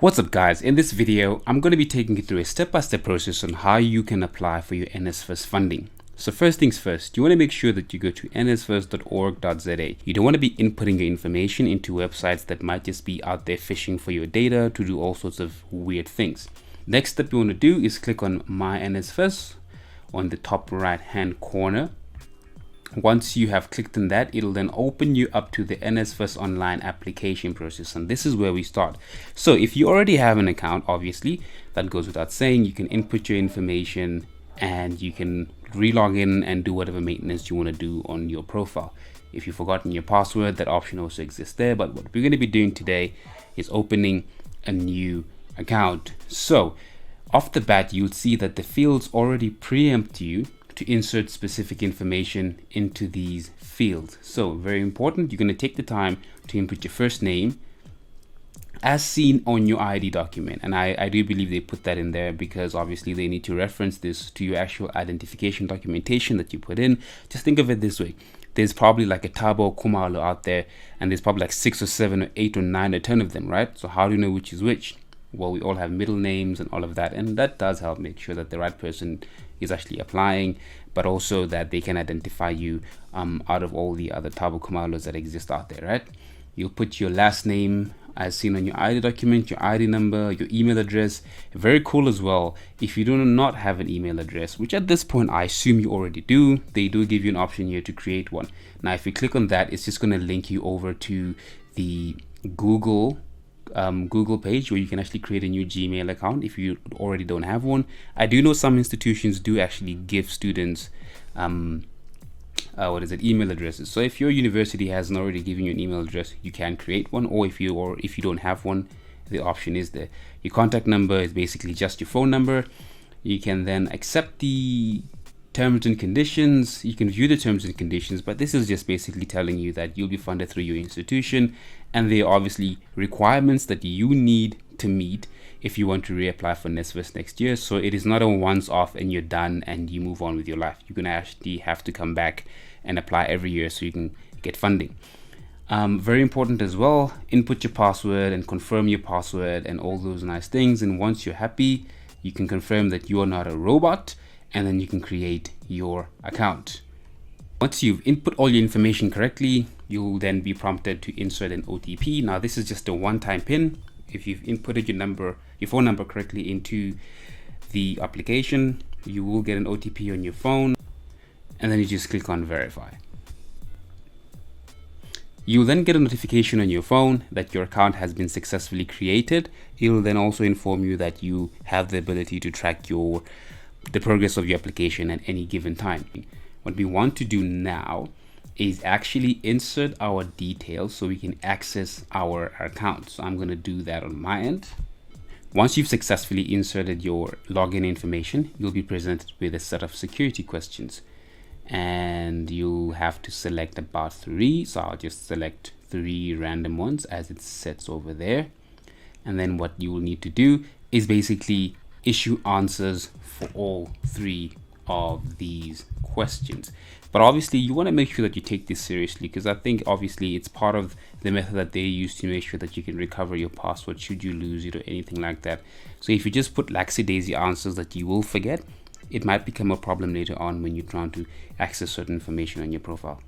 What's up guys, in this video I'm going to be taking you through a step-by-step process on how you can apply for your NSFAS funding. So first things first, you want to make sure that you go to nsfas.org.za. You don't want to be inputting your information into websites that might just be out there fishing for your data to do all sorts of weird things. Next step you want to do is click on My NSFAS on the top right hand corner. Once you have clicked on that, it'll then open you up to the NSFAS online application process, and this is where we start. So if you already have an account, obviously that goes without saying, you can input your information and you can re-log in and do whatever maintenance you want to do on your profile. If you've forgotten your password, that option also exists there, but what we're going to be doing today is opening a new account. So off the bat, you'll see that the fields already preempt you to insert specific information into these fields. So very important, you're going to take the time to input your first name as seen on your ID document, and I do believe they put that in there because obviously they need to reference this to your actual identification documentation that you put in. Just think of it this way: there's probably like a Tabo Kumalo out there, and there's probably like 6 or 7 or 8 or 9 or 10 of them, right? So how do you know which is which? Well, we all have middle names and all of that, and that does help make sure that the right person is actually applying, but also that they can identify you out of all the other Tabo Kumalos that exist out there, right? You'll put your last name as seen on your ID document, your ID number, your email address. Very cool as well, if you do not have an email address, which at this point I assume you already do, they do give you an option here to create one. Now if you click on that, it's just going to link you over to the Google page where you can actually create a new Gmail account if you already don't have one. I do know some institutions do actually give students email addresses. So if your university hasn't already given you an email address, you can create one, or if you don't have one, the option is there. Your contact number is basically just your phone number. You can then accept the terms and conditions. You can view the terms and conditions, but this is just basically telling you that you'll be funded through your institution, and there are obviously requirements that you need to meet if you want to reapply for NSFAS next year. So it is not a once off and you're done and you move on with your life. You're going to actually have to come back and apply every year so you can get funding. Very important as well, input your password and confirm your password and all those nice things. And once you're happy, you can confirm that you are not a robot, and then you can create your account. Once you've input all your information correctly, you'll then be prompted to insert an OTP. Now this is just a one-time PIN. If you've inputted your phone number correctly into the application, you will get an OTP on your phone, and then you just click on verify. You'll then get a notification on your phone that your account has been successfully created. It'll then also inform you that you have the ability to track the progress of your application at any given time. What we want to do now is actually insert our details so we can access our account. So I'm going to do that on my end. Once you've successfully inserted your login information, you'll be presented with a set of security questions, and you'll have to select about 3. So I'll just select 3 random ones as it sets over there. And then what you will need to do is basically issue answers for all 3 of these questions. But obviously you want to make sure that you take this seriously, because I think obviously it's part of the method that they use to make sure that you can recover your password should you lose it or anything like that. So if you just put laxy-daisy answers that you will forget, it might become a problem later on when you're trying to access certain information on your profile.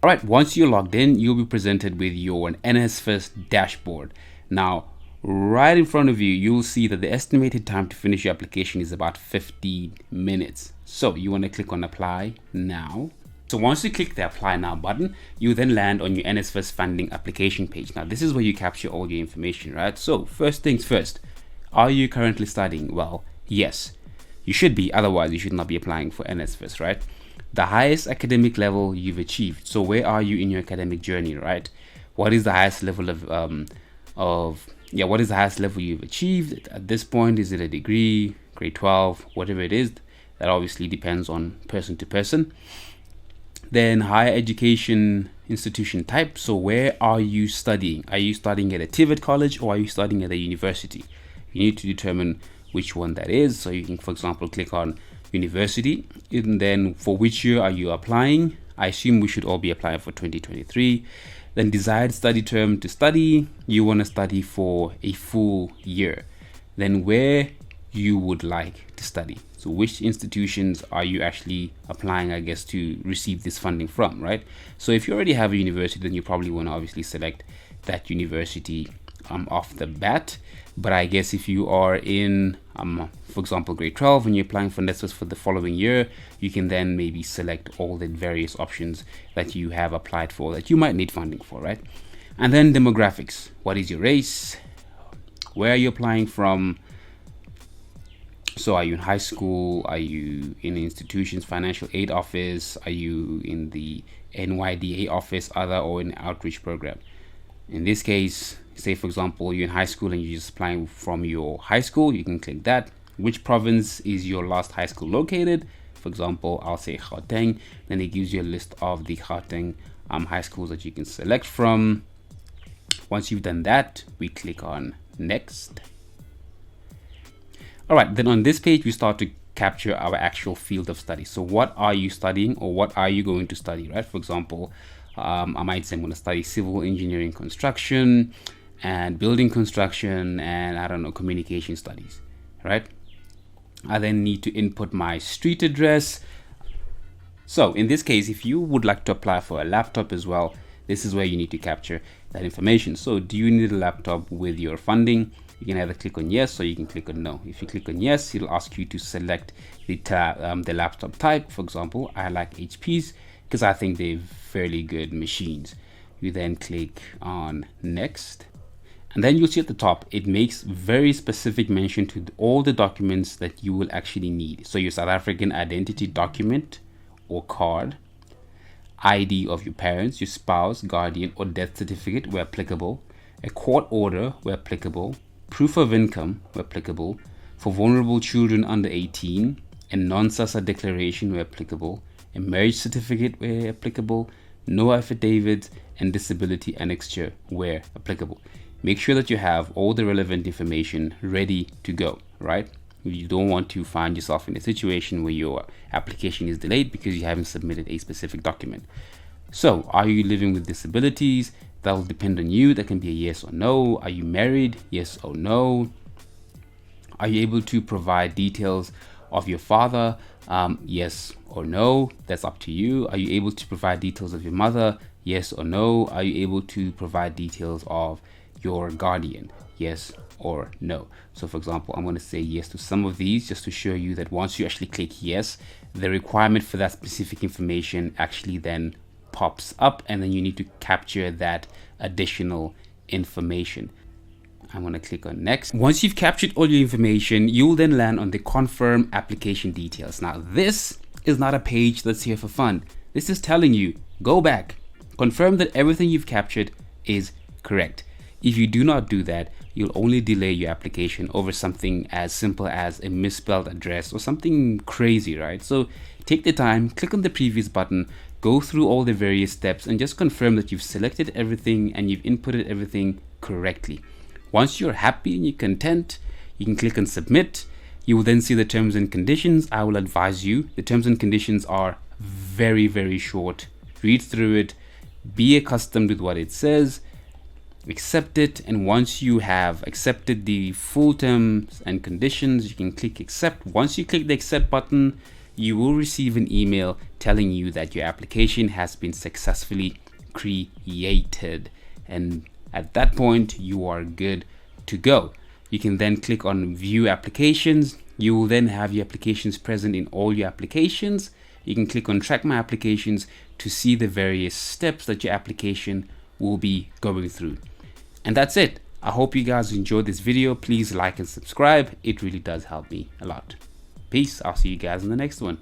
All right, once you're logged in, you'll be presented with your NSFAS dashboard. Now right in front of you, you'll see that the estimated time to finish your application is about 15 minutes. So you want to click on apply now. So once you click the apply now button, you then land on your NSFAS funding application page. Now this is where you capture all your information, right? So first things first, are you currently studying? Well, yes, you should be, otherwise you should not be applying for NSFAS, right? The highest academic level you've achieved. So where are you in your academic journey, right? What is the highest level what is the highest level you've achieved at this point? Is it a degree, grade 12, whatever it is? That obviously depends on person to person. Then higher education institution type. So where are you studying? Are you studying at a TVET college or are you studying at a university? You need to determine which one that is. So you can, for example, click on university, and then for which year are you applying? I assume we should all be applying for 2023. Then desired study term to study, you want to study for a full year. Then where you would like to study. So which institutions are you actually applying, I guess, to receive this funding from, right? So if you already have a university, then you probably want to obviously select that university off the bat. But I guess if you are in, for example, grade 12 and you're applying for NSFAS for the following year, you can then maybe select all the various options that you have applied for that you might need funding for, right? And then demographics. What is your race? Where are you applying from? So are you in high school? Are you in an institution's financial aid office? Are you in the NYDA office, other, or in an outreach program? In this case, say for example, you're in high school and you're just applying from your high school, you can click that. Which province is your last high school located? For example, I'll say Gauteng. Then it gives you a list of the Gauteng high schools that you can select from. Once you've done that, we click on next. All right, then on this page, we start to capture our actual field of study. So what are you studying, or what are you going to study, right? For example, I might say I'm going to study civil engineering construction and building construction and I don't know, communication studies, right? I then need to input my street address. So in this case, if you would like to apply for a laptop as well, this is where you need to capture that information. So do you need a laptop with your funding? You can either click on yes or you can click on no. If you click on yes, it'll ask you to select the laptop type. For example, I like HPs because I think they're fairly good machines. You then click on next. And then you'll see at the top, it makes very specific mention to all the documents that you will actually need. So your South African identity document or card, ID of your parents, your spouse, guardian, or death certificate where applicable, a court order where applicable, proof of income where applicable, for vulnerable children under 18, a non-SASSA declaration where applicable, a marriage certificate where applicable, no affidavit, and disability annexure where applicable. Make sure that you have all the relevant information ready to go, right? You don't want to find yourself in a situation where your application is delayed because you haven't submitted a specific document. So, are you living with disabilities? That will depend on you. That can be a yes or no. Are you married? Yes or no. Are you able to provide details of your father? Yes or no. That's up to you. Are you able to provide details of your mother? Yes or no. Are you able to provide details of your guardian? Yes or no. So for example, I'm going to say yes to some of these just to show you that once you actually click yes, the requirement for that specific information actually then pops up, and then you need to capture that additional information. I'm going to click on next. Once you've captured all your information, you'll then land on the confirm application details. Now this is not a page that's here for fun. This is telling you, go back, confirm that everything you've captured is correct. If you do not do that, you'll only delay your application over something as simple as a misspelled address or something crazy, right? So take the time, click on the previous button, go through all the various steps and just confirm that you've selected everything and you've inputted everything correctly. Once you're happy and you're content, you can click on submit. You will then see the terms and conditions. I will advise you, the terms and conditions are very, very short. Read through it, be accustomed with what it says, accept it, and once you have accepted the full terms and conditions, you can click accept. Once you click the accept button, you will receive an email telling you that your application has been successfully created, and at that point you are good to go. You can then click on view applications. You will then have your applications present in all your applications. You can click on track my applications to see the various steps that your application will be going through. And that's it. I hope you guys enjoyed this video. Please like and subscribe. It really does help me a lot. Peace. I'll see you guys in the next one.